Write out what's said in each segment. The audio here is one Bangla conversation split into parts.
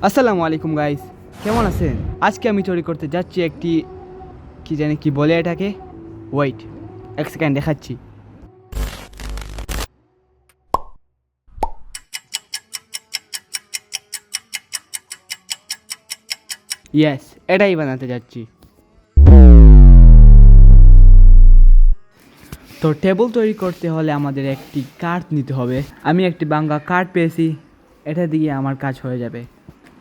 আসসালামু আলাইকুম গাইস, কেমন আছেন? আজকে আমি তৈরি করতে যাচ্ছি একটি কি জানি কি বলে এটাকে। ওয়েট, এক সেকেন্ড দেখাচ্ছি। ইয়েস, এটাই বানাতে যাচ্ছি। তো টেবিল তৈরি করতে হলে আমাদের একটি কাঠ নিতে হবে। আমি একটি ভাঙা কাঠ পেয়েছি, এটা দিয়ে আমার কাজ হয়ে যাবে।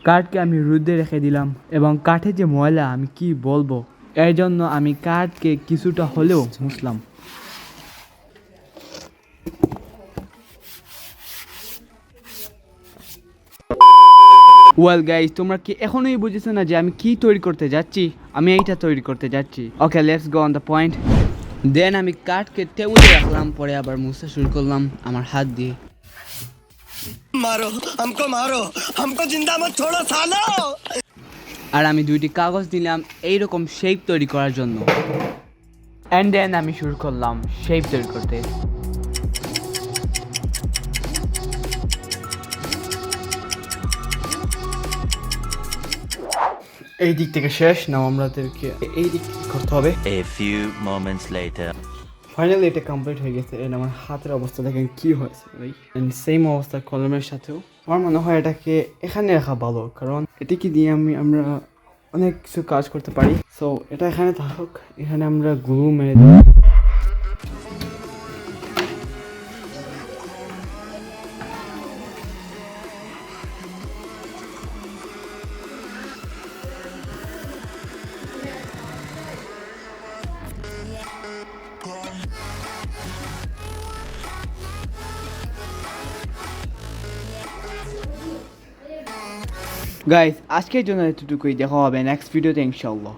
কাঠকে আমি রোদে রেখে দিলাম এবং কাঠের যে ময়লা আমি কি বলবো, এর জন্য আমি কাঠকে কিছুটা হলেও মুছলাম। ওয়েল গাইস, তোমরা কি এখনোই বুঝেছো না যে আমি কি তৈরি করতে যাচ্ছি? আমি এইটা তৈরি করতে যাচ্ছি। Okay, let's go on the point. Then আমি কাঠকে টেবিলে রাখলাম, পরে আবার মুছতে শুরু করলাম আমার হাত দিয়ে। मारो मारो हमको जिंदा मत छोड़ो सालो। আর আমি দুইটি কাগজ দিলাম এইরকম শেপ তৈরি করার জন্য। অ্যান্ড দেন আমি শুরু করলাম শেপ তৈরি করতে। এই দিক থেকে শেষ, নাও আমাদেরকে এই দিক থেকে করতে হবে। A few moments later. Finally এটা কমপ্লিট হয়ে গেছে। এন্ড আমার হাতের অবস্থা দেখেন কি হয়েছে ভাই। এন্ড সেম অবস্থা কলমের সাথেও। আমার মনে হয় এটাকে এখানে রাখা ভালো, কারণ এটাকে দিয়ে আমরা অনেক কিছু কাজ করতে পারি। সো এটা এখানে থাকুক, এখানে আমরা গ্লু মেরে দেব। গাইস, আজকের জন্য এতটুকুই। দেখা হবে নেক্সট ভিডিওতে ইনশাআল্লাহ।